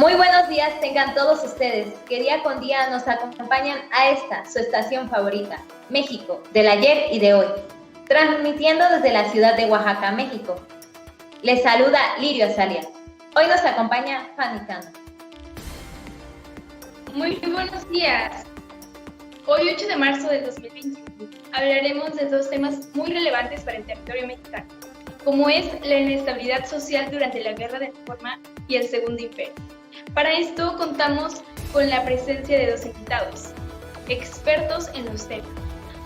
Muy buenos días tengan todos ustedes, que día con día nos acompañan a esta, su estación favorita, México, del ayer y de hoy, transmitiendo desde la ciudad de Oaxaca, México. Les saluda Lirio Azalia. Hoy nos acompaña Fanny Cano. Muy buenos días. Hoy, 8 de marzo del 2021, hablaremos de dos temas muy relevantes para el territorio mexicano, como es la inestabilidad social durante la Guerra de Reforma y el Segundo Imperio. Para esto contamos con la presencia de dos invitados, expertos en los temas.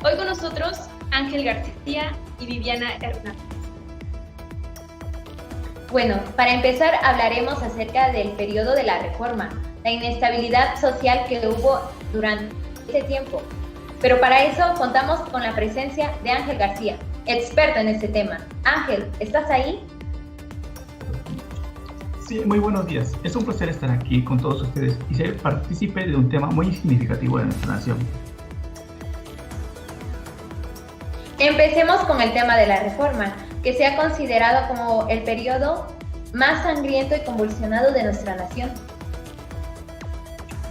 Hoy con nosotros Ángel García y Viviana Hernández. Bueno, para empezar hablaremos acerca del periodo de la Reforma, la inestabilidad social que hubo durante ese tiempo. Pero para eso contamos con la presencia de Ángel García, experto en este tema. Ángel, ¿estás ahí? Sí, muy buenos días. Es un placer estar aquí con todos ustedes y ser partícipe de un tema muy significativo de nuestra nación. Empecemos con el tema de la Reforma, que se ha considerado como el periodo más sangriento y convulsionado de nuestra nación.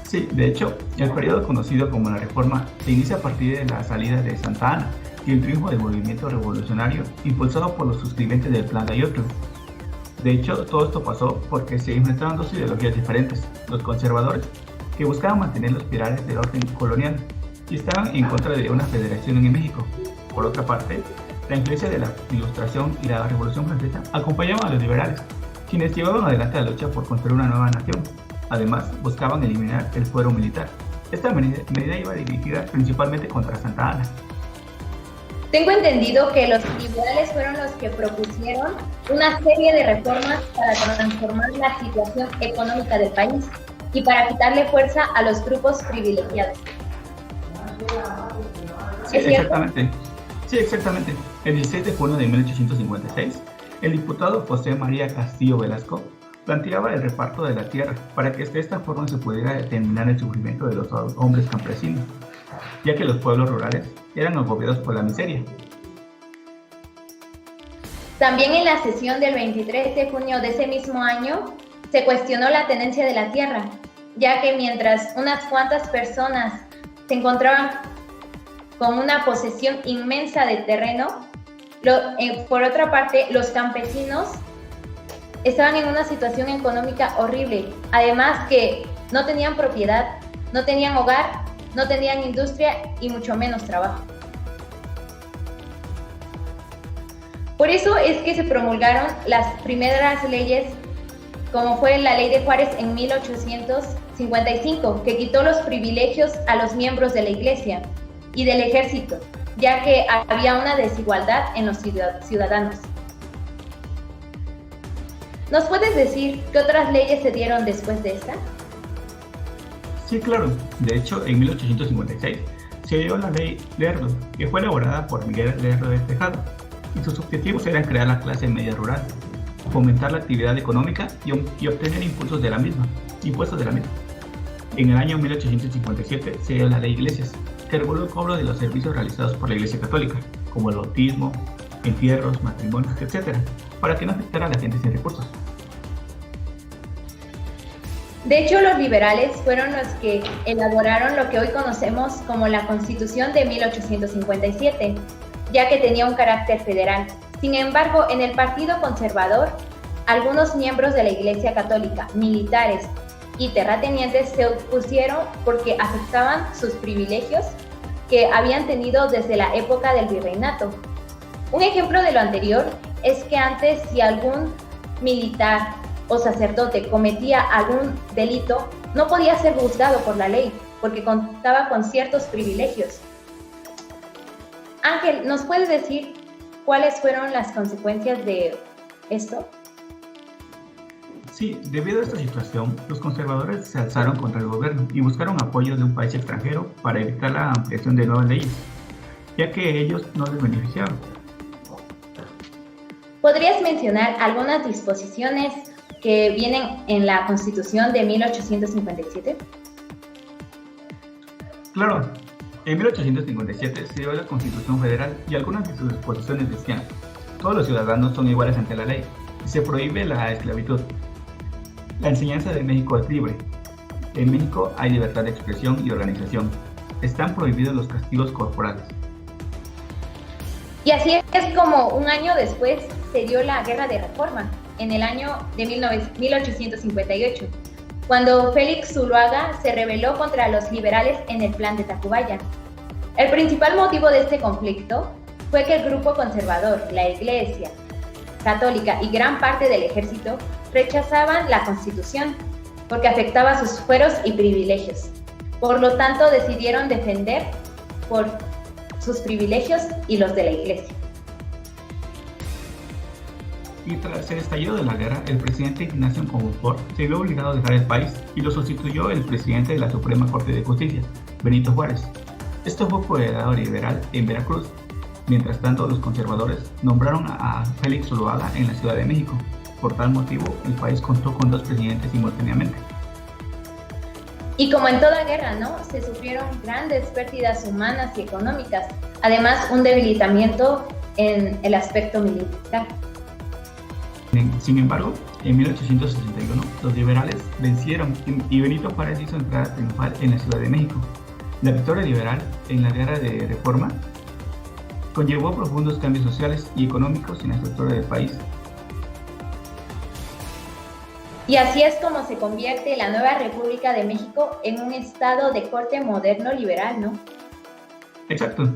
Sí, de hecho, el periodo conocido como la Reforma se inicia a partir de la salida de Santa Anna y el triunfo del movimiento revolucionario impulsado por los suscribentes del Plan de Ayotla. De hecho, todo esto pasó porque se enfrentaron dos ideologías diferentes: los conservadores, que buscaban mantener los pilares del orden colonial y estaban en contra de una federación en México. Por otra parte, la influencia de la Ilustración y la Revolución Francesa acompañaban a los liberales, quienes llevaban adelante la lucha por construir una nueva nación. Además, buscaban eliminar el fuero militar. Esta medida iba dirigida principalmente contra Santa Anna. Tengo entendido que los liberales fueron los que propusieron una serie de reformas para transformar la situación económica del país y para quitarle fuerza a los grupos privilegiados. Sí, exactamente. Sí, exactamente. El 16 de junio de 1856, el diputado José María Castillo Velasco planteaba el reparto de la tierra para que de esta forma se pudiera determinar el sufrimiento de los hombres campesinos, ya que los pueblos rurales eran agobiados por la miseria. También en la sesión del 23 de junio de ese mismo año se cuestionó la tenencia de la tierra, ya que mientras unas cuantas personas se encontraban con una posesión inmensa de terreno, por otra parte los campesinos estaban en una situación económica horrible, además que no tenían propiedad, no tenían hogar, no tenían industria y mucho menos trabajo. Por eso es que se promulgaron las primeras leyes, como fue la Ley de Juárez en 1855, que quitó los privilegios a los miembros de la Iglesia y del ejército, ya que había una desigualdad en los ciudadanos. ¿Nos puedes decir qué otras leyes se dieron después de esta? Sí, claro. De hecho, en 1856 se dio la Ley Lerdo, que fue elaborada por Miguel Lerdo de Tejada, y sus objetivos eran crear la clase media rural, fomentar la actividad económica y obtener impuestos de la misma. En el año 1857 se dio la Ley Iglesias, que reguló el cobro de los servicios realizados por la Iglesia Católica, como el bautismo, entierros, matrimonios, etc., para que no afectara a la gente sin recursos. De hecho, los liberales fueron los que elaboraron lo que hoy conocemos como la Constitución de 1857, ya que tenía un carácter federal. Sin embargo, en el Partido Conservador, algunos miembros de la Iglesia Católica, militares y terratenientes se opusieron porque afectaban sus privilegios que habían tenido desde la época del virreinato. Un ejemplo de lo anterior es que antes, si algún militar o sacerdote cometía algún delito, no podía ser juzgado por la ley, porque contaba con ciertos privilegios. Ángel, ¿nos puedes decir cuáles fueron las consecuencias de esto? Sí, debido a esta situación, los conservadores se alzaron contra el gobierno y buscaron apoyo de un país extranjero para evitar la ampliación de nuevas leyes, ya que ellos no les beneficiaban. ¿Podrías mencionar algunas disposiciones que vienen en la Constitución de 1857? Claro, en 1857 se dio la Constitución Federal y algunas de sus disposiciones decían: todos los ciudadanos son iguales ante la ley y se prohíbe la esclavitud. La enseñanza de México es libre. En México hay libertad de expresión y organización. Están prohibidos los castigos corporales. Y así es como un año después se dio la Guerra de Reforma, en el año de 1858, cuando Félix Zuloaga se rebeló contra los liberales en el Plan de Tacubaya. El principal motivo de este conflicto fue que el grupo conservador, la Iglesia Católica y gran parte del ejército rechazaban la Constitución porque afectaba sus fueros y privilegios. Por lo tanto, decidieron defender por sus privilegios y los de la Iglesia. Y tras el estallido de la guerra, el presidente Ignacio Comonfort se vio obligado a dejar el país y lo sustituyó el presidente de la Suprema Corte de Justicia, Benito Juárez. Esto fue por el lado liberal en Veracruz. Mientras tanto, los conservadores nombraron a Félix Zuloaga en la Ciudad de México. Por tal motivo, el país contó con dos presidentes simultáneamente. Y como en toda guerra, ¿no? Se sufrieron grandes pérdidas humanas y económicas, además un debilitamiento en el aspecto militar. Sin embargo, en 1861 los liberales vencieron y Benito Juárez hizo entrada triunfal en la Ciudad de México. La victoria liberal en la Guerra de Reforma conllevó profundos cambios sociales y económicos en la estructura del país. Y así es como se convierte la nueva República de México en un estado de corte moderno liberal, ¿no? Exacto.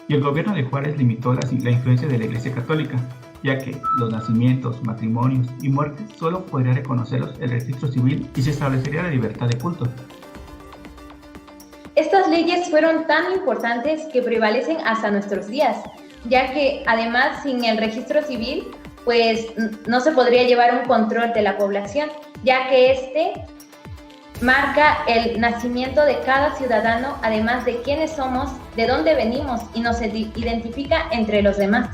Y el gobierno de Juárez limitó la influencia de la Iglesia Católica, ya que los nacimientos, matrimonios y muertes solo podría reconocerlos el registro civil y se establecería la libertad de culto. Estas leyes fueron tan importantes que prevalecen hasta nuestros días, ya que además sin el registro civil, pues no se podría llevar un control de la población, ya que este marca el nacimiento de cada ciudadano, además de quiénes somos, de dónde venimos y nos identifica entre los demás.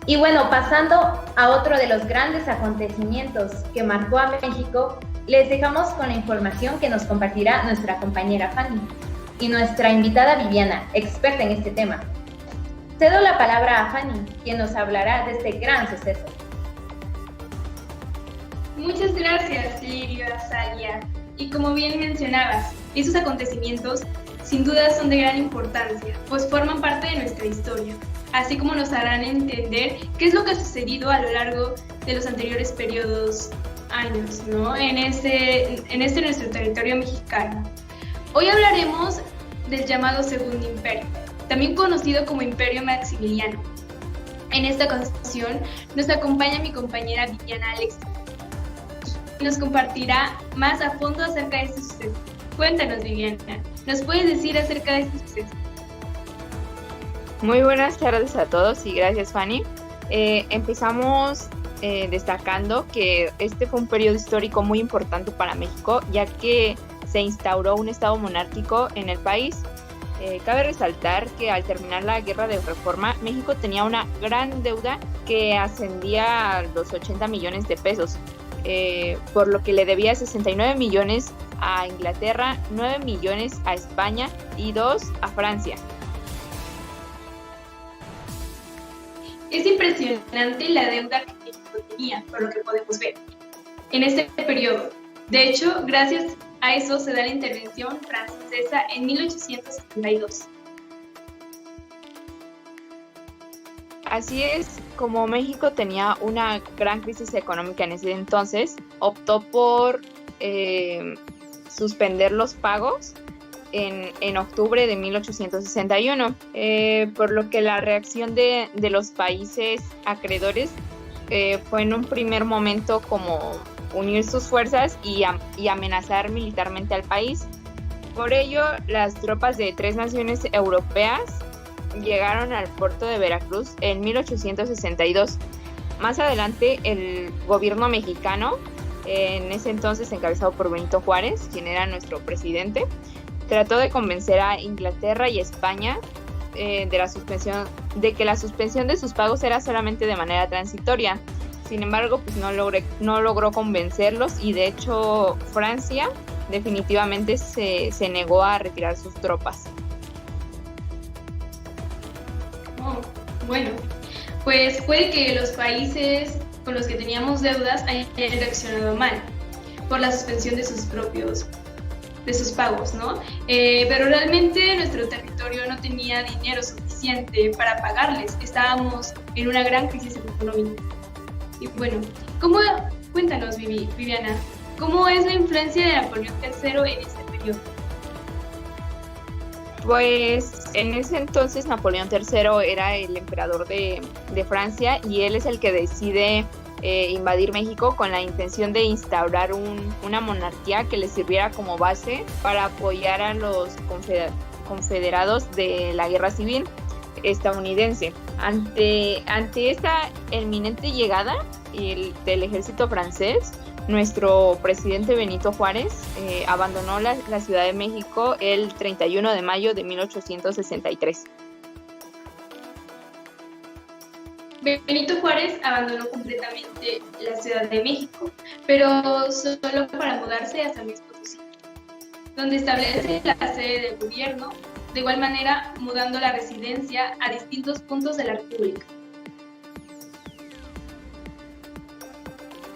Y bueno, pasando a otro de los grandes acontecimientos que marcó a México, les dejamos con la información que nos compartirá nuestra compañera Fanny y nuestra invitada Viviana, experta en este tema. Cedo la palabra a Fanny, quien nos hablará de este gran suceso. Muchas gracias, Lirio Azalia. Y como bien mencionabas, esos acontecimientos sin duda son de gran importancia, pues forman parte de nuestra historia, así como nos harán entender qué es lo que ha sucedido a lo largo de los anteriores años, ¿no? En nuestro territorio mexicano. Hoy hablaremos del llamado Segundo Imperio, también conocido como Imperio Maximiliano. En esta ocasión nos acompaña mi compañera Viviana Alex, y nos compartirá más a fondo acerca de este suceso. Cuéntanos, Viviana, ¿nos puedes decir acerca de este suceso? Muy buenas tardes a todos y gracias, Fanny. Empezamos destacando que este fue un periodo histórico muy importante para México, ya que se instauró un estado monárquico en el país. Cabe resaltar que al terminar la Guerra de Reforma, México tenía una gran deuda que ascendía a los 80 millones de pesos, por lo que le debía 69 millones a Inglaterra, 9 millones a España y 2 a Francia. Es impresionante la deuda que México tenía, por lo que podemos ver en este periodo. De hecho, gracias a eso se da la intervención francesa en 1872. Así es, como México tenía una gran crisis económica en ese entonces, optó por suspender los pagos en octubre de 1861, por lo que la reacción de los países acreedores fue en un primer momento como unir sus fuerzas y amenazar militarmente al país. Por ello, las tropas de 3 naciones europeas llegaron al puerto de Veracruz en 1862. Más adelante, el gobierno mexicano, en ese entonces encabezado por Benito Juárez, quien era nuestro presidente, trató de convencer a Inglaterra y España de que la suspensión de sus pagos era solamente de manera transitoria. Sin embargo, pues no logró convencerlos y de hecho Francia definitivamente se negó a retirar sus tropas. Oh, bueno, pues puede que los países con los que teníamos deudas hayan reaccionado mal por la suspensión de sus pagos, ¿no? Pero realmente nuestro territorio no tenía dinero suficiente para pagarles. Estábamos en una gran crisis económica. Y bueno, cuéntanos, Viviana, ¿cómo es la influencia de Napoleón III en este periodo? Pues en ese entonces Napoleón III era el emperador de Francia y él es el que decide invadir México con la intención de instaurar una monarquía que le sirviera como base para apoyar a los confederados de la guerra civil estadounidense. Ante esta inminente llegada del ejército francés, nuestro presidente Benito Juárez abandonó la Ciudad de México el 31 de mayo de 1863. Benito Juárez abandonó completamente la Ciudad de México, pero solo para mudarse a San Luis Potosí, donde establece la sede del gobierno, de igual manera mudando la residencia a distintos puntos de la República.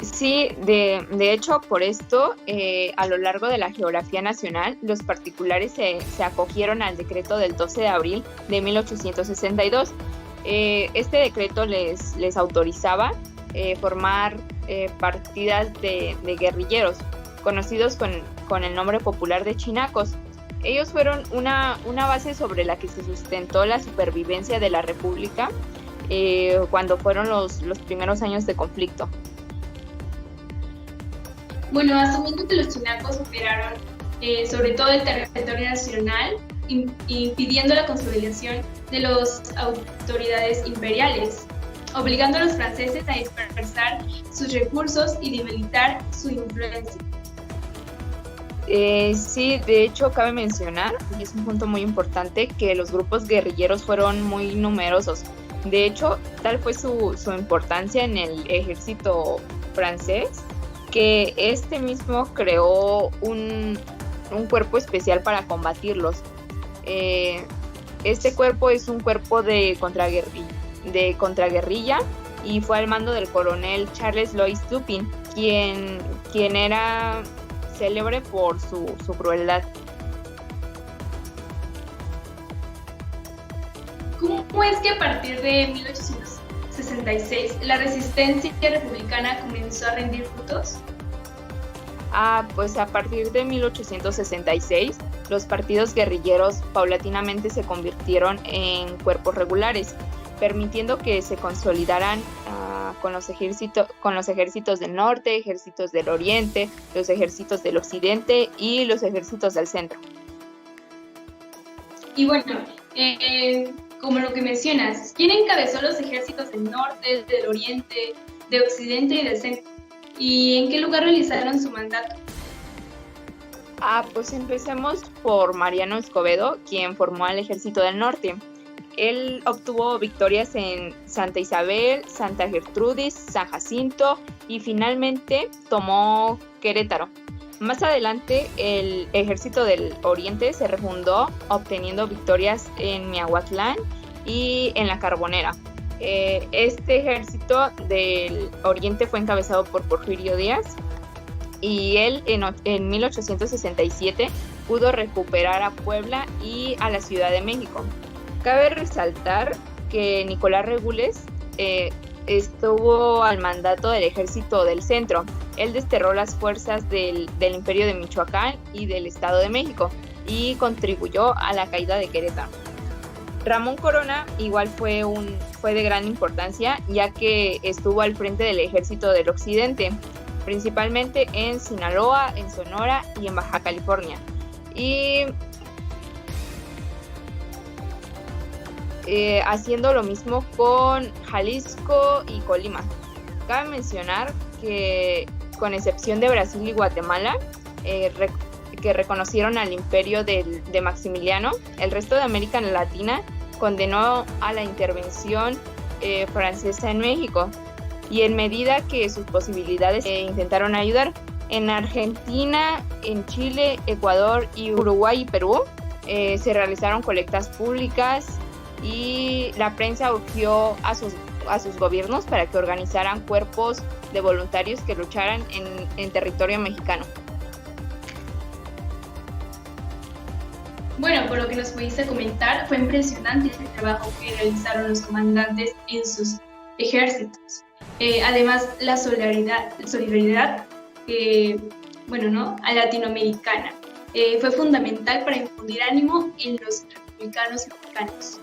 Sí, de hecho, por esto, a lo largo de la geografía nacional, los particulares se acogieron al decreto del 12 de abril de 1862. Este decreto les autorizaba formar partidas de guerrilleros, conocidos con el nombre popular de chinacos. Ellos fueron una base sobre la que se sustentó la supervivencia de la República cuando fueron los primeros años de conflicto. Bueno, asumiendo que los chinacos operaron sobre todo el territorio nacional, impidiendo la consolidación de las autoridades imperiales, obligando a los franceses a dispersar sus recursos y debilitar su influencia. Sí, de hecho cabe mencionar, y es un punto muy importante, que los grupos guerrilleros fueron muy numerosos. De hecho, tal fue su importancia en el ejército francés, que este mismo creó un cuerpo especial para combatirlos. Este cuerpo es un cuerpo de contraguerrilla y fue al mando del coronel Charles Louis Dupin, quien era célebre por su crueldad. ¿Cómo es que a partir de 1866 la resistencia republicana comenzó a rendir frutos? Pues a partir de 1866, los partidos guerrilleros paulatinamente se convirtieron en cuerpos regulares, permitiendo que se consolidaran con los ejércitos del norte, ejércitos del oriente, los ejércitos del occidente y los ejércitos del centro. Y bueno, como lo que mencionas, ¿quién encabezó los ejércitos del norte, del oriente, del occidente y del centro? ¿Y en qué lugar realizaron su mandato? Pues empecemos por Mariano Escobedo, quien formó al ejército del norte. Él obtuvo victorias en Santa Isabel, Santa Gertrudis, San Jacinto y finalmente tomó Querétaro. Más adelante, el ejército del oriente se refundó, obteniendo victorias en Miahuatlán y en La Carbonera. Este ejército del oriente fue encabezado por Porfirio Díaz y él en 1867 pudo recuperar a Puebla y a la Ciudad de México. Cabe resaltar que Nicolás Regules estuvo al mandato del ejército del centro. Él desterró las fuerzas del Imperio de Michoacán y del Estado de México y contribuyó a la caída de Querétaro. Ramón Corona igual fue de gran importancia, ya que estuvo al frente del ejército del occidente, principalmente en Sinaloa, en Sonora y en Baja California. Y haciendo lo mismo con Jalisco y Colima. Cabe mencionar que, con excepción de Brasil y Guatemala, que reconocieron al imperio de Maximiliano, el resto de América Latina condenó a la intervención francesa en México, y en medida que sus posibilidades intentaron ayudar. En Argentina, en Chile, Ecuador y Uruguay y Perú se realizaron colectas públicas y la prensa urgió a sus gobiernos para que organizaran cuerpos de voluntarios que lucharan en territorio mexicano. Bueno, por lo que nos pudiste comentar, fue impresionante el trabajo que realizaron los comandantes en sus ejércitos. Además, la solidaridad a latinoamericana fue fundamental para infundir ánimo en los republicanos mexicanos.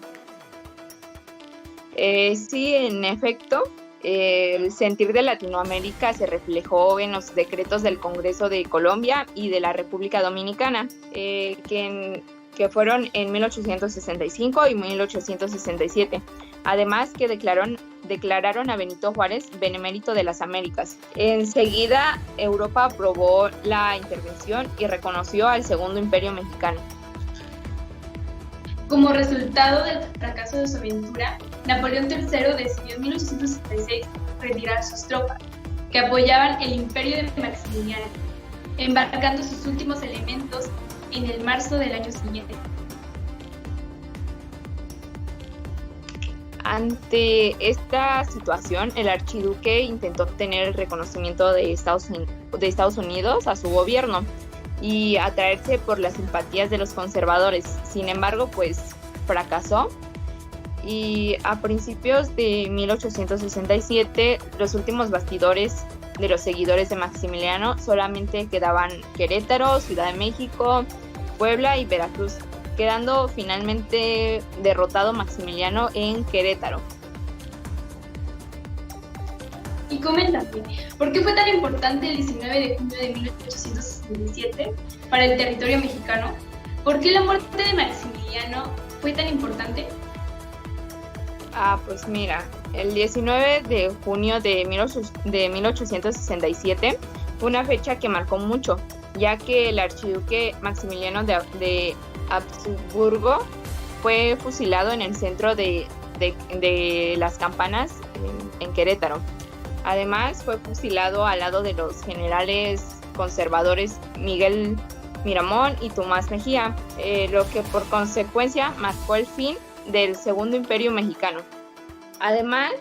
Sí, en efecto, el sentir de Latinoamérica se reflejó en los decretos del Congreso de Colombia y de la República Dominicana, que fueron en 1865 y 1867. Además que declararon a Benito Juárez benemérito de las Américas. Enseguida, Europa aprobó la intervención y reconoció al Segundo Imperio Mexicano. Como resultado del fracaso de su aventura, Napoleón III decidió en 1866 retirar sus tropas, que apoyaban el imperio de Maximiliano, embarcando sus últimos elementos en el marzo del año siguiente. Ante esta situación, el archiduque intentó obtener el reconocimiento de Estados Unidos a su gobierno y atraerse por las simpatías de los conservadores. Sin embargo, pues fracasó, y a principios de 1867 los últimos bastidores de los seguidores de Maximiliano solamente quedaban Querétaro, Ciudad de México, Puebla y Veracruz, quedando finalmente derrotado Maximiliano en Querétaro. Y coméntame, ¿por qué fue tan importante el 19 de junio de 1867 para el territorio mexicano? ¿Por qué la muerte de Maximiliano fue tan importante? Pues mira, el 19 de junio de 1867 fue una fecha que marcó mucho, ya que el archiduque Maximiliano de Habsburgo fue fusilado en el centro de las campanas en Querétaro. Además, fue fusilado al lado de los generales conservadores Miguel Miramón y Tomás Mejía, lo que por consecuencia marcó el fin del Segundo Imperio Mexicano. Además,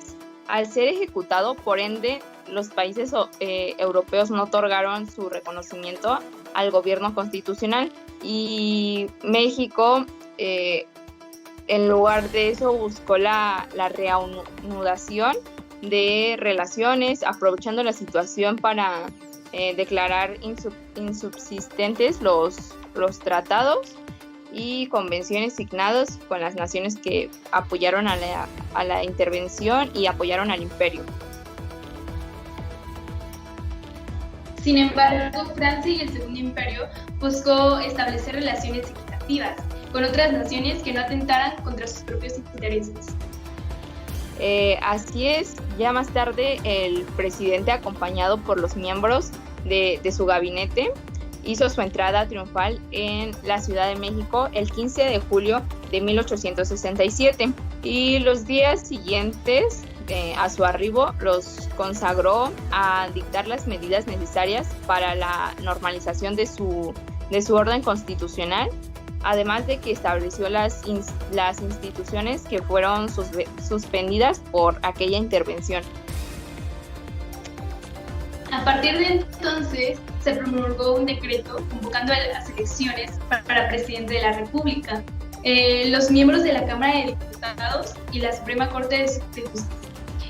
al ser ejecutado, por ende, los países europeos no otorgaron su reconocimiento al gobierno constitucional, y México, en lugar de eso, buscó la reanudación de relaciones, aprovechando la situación para declarar insubsistentes los tratados y convenciones signados con las naciones que apoyaron a la intervención y apoyaron al imperio. Sin embargo, Francia y el Segundo Imperio buscó establecer relaciones equitativas con otras naciones que no atentaran contra sus propios intereses. Así es, ya más tarde el presidente, acompañado por los miembros de su gabinete, hizo su entrada triunfal en la Ciudad de México el 15 de julio de 1867, y los días siguientes a su arribo los consagró a dictar las medidas necesarias para la normalización de su orden constitucional, además de que estableció las instituciones que fueron suspendidas por aquella intervención. A partir de entonces se promulgó un decreto convocando a las elecciones para presidente de la República, los miembros de la Cámara de Diputados y la Suprema Corte de Justicia.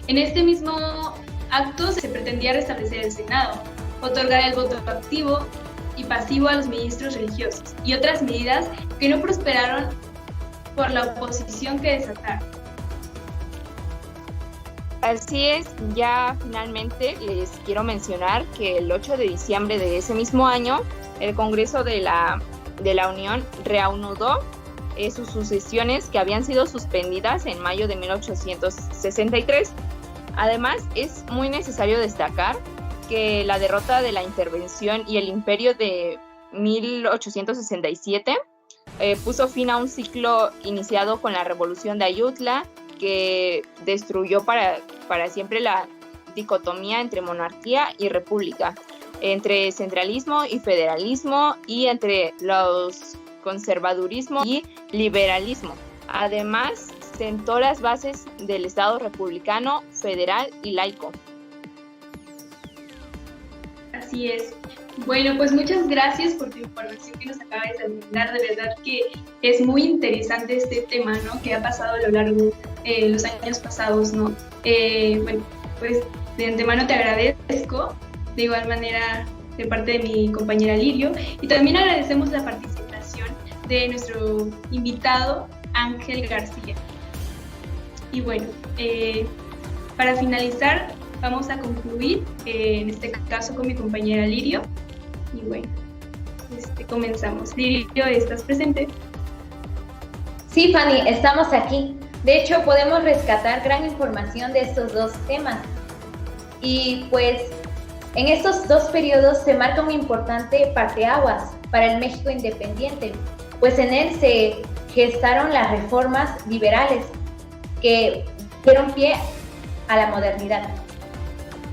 En este mismo acto se pretendía restablecer el Senado, otorgar el voto activo y pasivo a los ministros religiosos y otras medidas que no prosperaron por la oposición que desataron. Así es, ya finalmente les quiero mencionar que el 8 de diciembre de ese mismo año, el Congreso de la Unión reanudó sus sucesiones que habían sido suspendidas en mayo de 1863. Además, es muy necesario destacar que la derrota de la intervención y el imperio de 1867 puso fin a un ciclo iniciado con la Revolución de Ayutla, que destruyó para siempre la dicotomía entre monarquía y república, entre centralismo y federalismo, y entre los conservadurismo y liberalismo. Además, sentó las bases del Estado republicano, federal y laico. Así es. Bueno, pues muchas gracias por tu información que nos acabas de brindar. De verdad que es muy interesante este tema, ¿no? Que ha pasado a lo largo de los años pasados, ¿no? Bueno, pues de antemano te agradezco, de igual manera de parte de mi compañera Lirio, y también agradecemos la participación de nuestro invitado Ángel García. Y bueno, para finalizar, vamos a concluir, en este caso con mi compañera Lirio. Y bueno, comenzamos. Lirio, ¿estás presente? Sí, Fanny, estamos aquí. De hecho, podemos rescatar gran información de estos dos temas. Y pues, en estos dos periodos se marca un importante parteaguas para el México independiente, pues en él se gestaron las reformas liberales que dieron pie a la modernidad,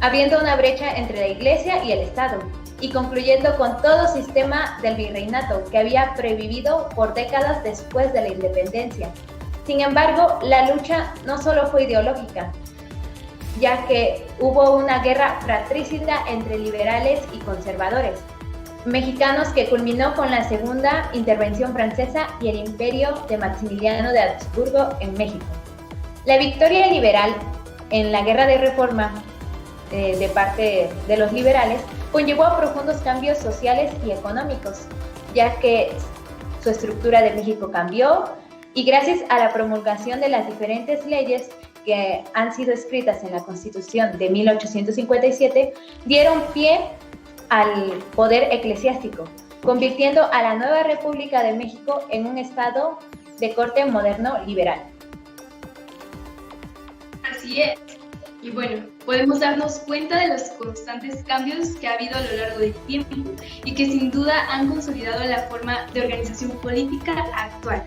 habiendo una brecha entre la Iglesia y el Estado, y concluyendo con todo sistema del virreinato que había previvido por décadas después de la independencia. Sin embargo, la lucha no solo fue ideológica, ya que hubo una guerra fratricida entre liberales y conservadores mexicanos que culminó con la Segunda Intervención Francesa y el imperio de Maximiliano de Habsburgo en México. La victoria liberal en la Guerra de Reforma de parte de los liberales conllevó a profundos cambios sociales y económicos, ya que su estructura de México cambió y gracias a la promulgación de las diferentes leyes que han sido escritas en la Constitución de 1857, dieron pie al poder eclesiástico, convirtiendo a la nueva República de México en un estado de corte moderno liberal. Así es. Y bueno, podemos darnos cuenta de los constantes cambios que ha habido a lo largo del tiempo y que sin duda han consolidado la forma de organización política actual.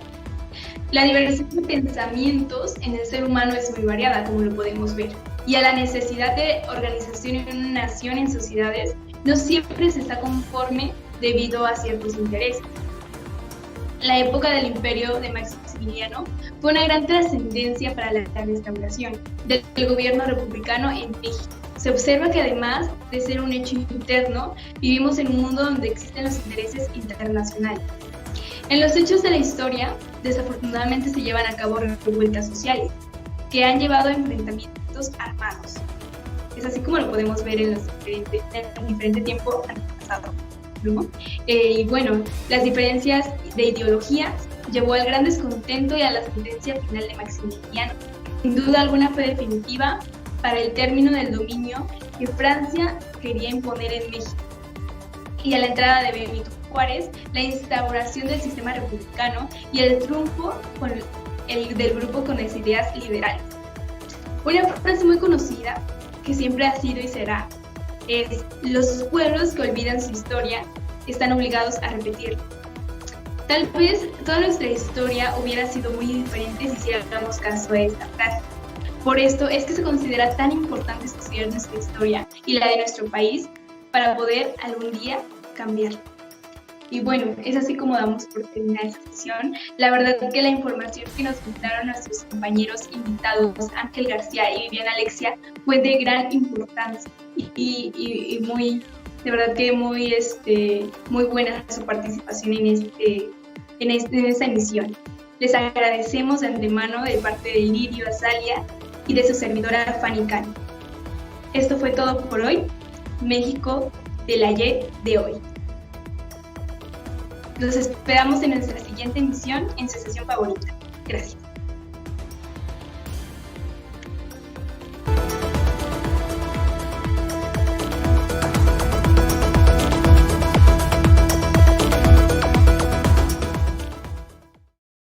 La diversidad de pensamientos en el ser humano es muy variada, como lo podemos ver, y a la necesidad de organización en una nación en sociedades no siempre se está conforme debido a ciertos intereses. La época del imperio de Maximiliano fue una gran trascendencia para la restauración del gobierno republicano en México. Se observa que además de ser un hecho interno, vivimos en un mundo donde existen los intereses internacionales. En los hechos de la historia, desafortunadamente se llevan a cabo revueltas sociales que han llevado a enfrentamientos armados. Es así como lo podemos ver en diferente tiempo pasado, ¿no? Y bueno, las diferencias de ideologías llevó al gran descontento y a la sentencia final de Maximiliano. Sin duda alguna fue definitiva para el término del dominio que Francia quería imponer en México. Y a la entrada de Benito Juárez, la instauración del sistema republicano y el triunfo del grupo con las ideas liberales. Una frase muy conocida, que siempre ha sido y será, es: los pueblos que olvidan su historia están obligados a repetirla. Tal vez toda nuestra historia hubiera sido muy diferente si hiciéramos caso a esta frase. Por esto es que se considera tan importante estudiar nuestra historia y la de nuestro país para poder algún día cambiarla. Y bueno, es así como damos por terminada esta sesión. La verdad es que la información que nos brindaron nuestros compañeros invitados, Ángel García y Viviana Alexia, fue de gran importancia y muy, de verdad que muy buena su participación en esta emisión. Les agradecemos de antemano de parte de Lirio Azalia y de su servidora Fanny Cano. Esto fue todo por hoy. México del ayer de hoy. Los esperamos en nuestra siguiente emisión en su sesión favorita. Gracias.